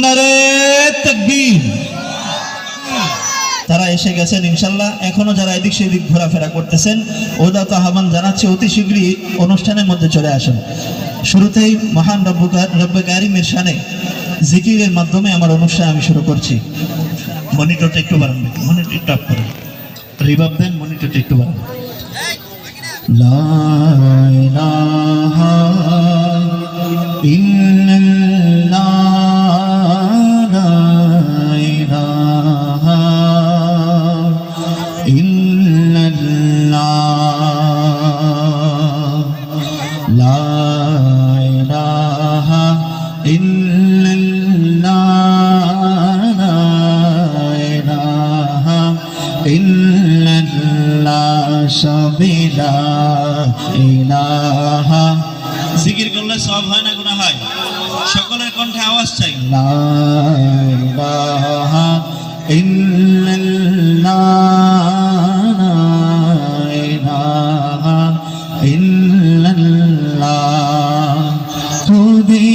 নারে তাকবীর। তারা এসে গেছেন ইনশাল্লাহ। এখনো যারা এদিক সেদিক ঘোরাফেরা করতেছেন ওদা তো আহ্বান জানাচ্ছি অতি শীঘ্রই অনুষ্ঠানের মধ্যে চলে আসেন। শুরুতেই মহান রব্বে কারিমের শানে জিকিরের মাধ্যমে আমার অনুষ্ঠান আমি শুরু করছি। মনিটরটা একটু বাড়ান, মনিটর একটু আপ করেন, রিভাব দেন, মনিটরটা একটু বাড়ান। লা ইলাহা ইল্লাল্লাহ, লা ইলাহা ইল্লাল্লাহ, লা ইলাহা ইল্লাল্লাহ, লা ইলাহা ইল্লাল্লাহ, সবই লা ইলাহা। জিকির করলে সব হয় না গুনাহ হয়? সকলের কণ্ঠে আওয়াজ চাই। লা ইলাহা ইল্লাল্লাহ, লা ইলাহা ইল্লাল্লাহ, খুদে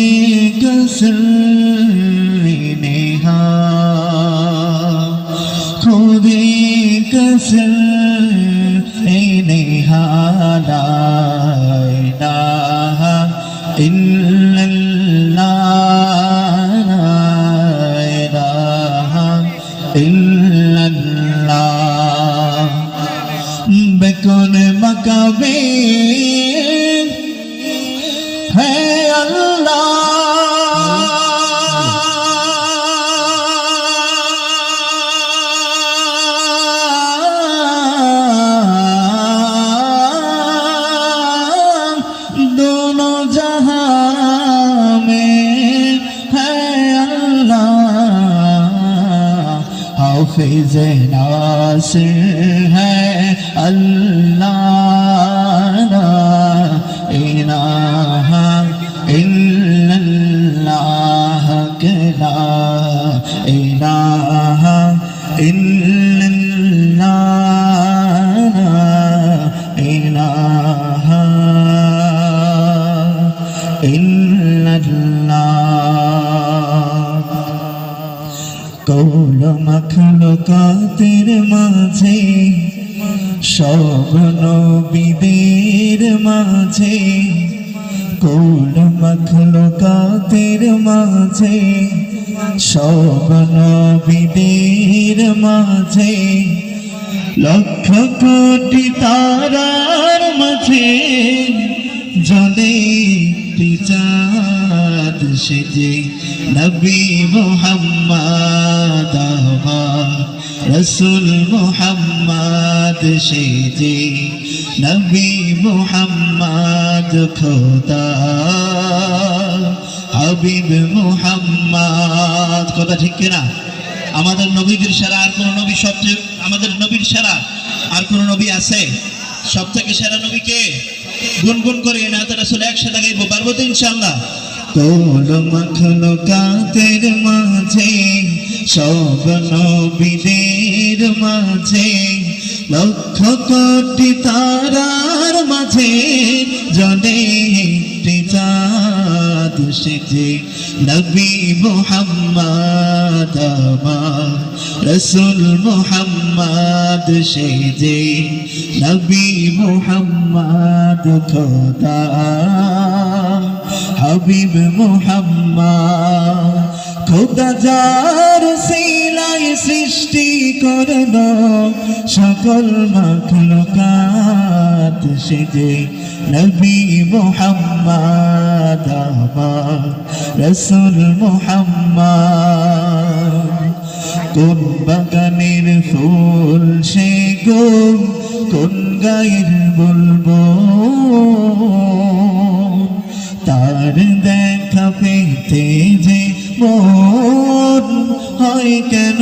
কসম নেহা, খুদে কসম নেহা, লা ইলাহা ইল্লাল্লাহ, লা ইলাহা ইল্লাল্লাহ। বেকুন মাকাবে হে আল্লাহ, दोनों जहां में है अल्लाह, हाफिज नासिर है अल्लाह, ला इलाहा इल्लल्लाह, ला इलाहा इल्लल्लाह, ला इलाहा ইল্লাল্লাহ। কৌল মখলুকাতের মাঝে, সব নবীদের মাঝে, কৌল মখলুকাতের মাঝে, সব নবীদের মাঝে, লক্ষ কোটি তারার মাঝে জলে চাঁদ সেজে নবী মুহাম্মদ আমার রসুল মুহাম্মদ সেজে নবী মুহাম্মদ খোদা হাবিব মুহাম্মদ। কথা ঠিক কিনা? আমাদের নবীদের সেরা আর কোন নবী? সবচেয়ে আমাদের নবীর সেরা আর কোন নবী আছে? সব থেকে সেরা নবী কে? গুনগুন করে নাতে রাসূল একসাথে গাইবো, পারবো তো ইনশাআল্লাহ। কোল মখলুকাতের মাঝে, সব নবীদের মাঝে, লক্ষ কোটি তারার মাঝে জলে একটি চাঁদ সেজে নবী মুহাম্মদ আমার রসুল মুহাম্মদ সেজে নবী মুহাম্মদ খোদা হাবিব মুহাম্মদ। খোদা যার সিলাই সৃষ্টি করলো সকল মাখলুকাত সেজে নবী মুহাম্মদ আমার রসুল মুহাম্মদ। কোন বাগানের ফুল সে গো, কোন গায়ের বলবো, তার দেখা পেতে যে মন হয় কেন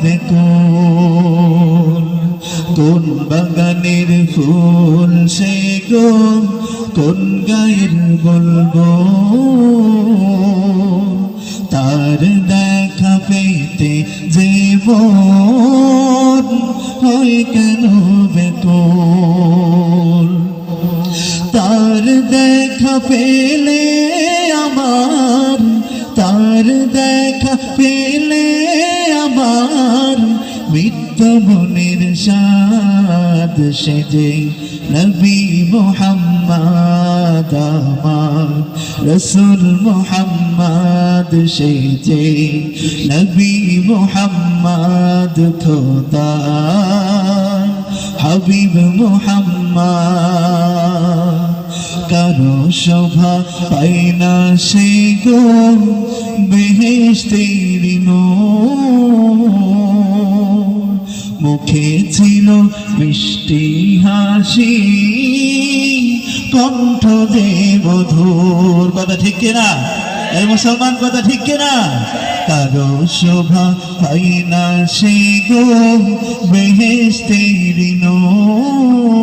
বেকুল। কোন বাগানের ফুল সে গো, কোন গায়ের বলবো, তার দেখা পেতে যে মন হয় কেন বেকুল। তার দেখা পেলে আমার তার দেখা পেলে আমার মৃত্যু মনের সাদ সেজে নবী মুহাম্মদ আমার রসুল মুহাম্মদ সেজে নবী মুহাম্মদ খোদা হাবিব মুহাম্মদ কারো শোভা পাই না সে গো বেহেশতের নূর মুখে ছিল মিষ্টি হাসি কণ্ঠ দেবধূর কথা ঠিক কিনা এই মুসলমান কথা ঠিক কিনা কারো শোভা পাই না সে গো বেহেশতের নূর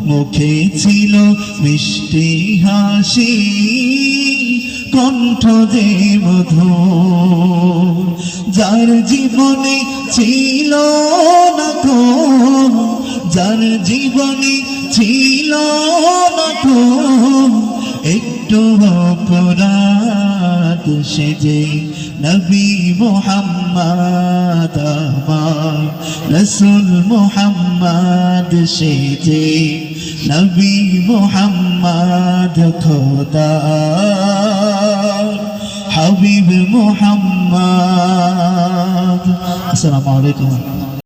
মুখে ছিল মিষ্টি হাসি কণ্ঠ দেবধূর যার জীবনে ছিল না তো যার জীবনে ছিল না তো একটু অপরাধ সেজে নবী মুহাম্মদ আমার রসুল মুহাম্মদ সেজে নবী মুহাম্মদ খোদা হাবিব মুহাম্মদ। আসসালামু আলাইকুম।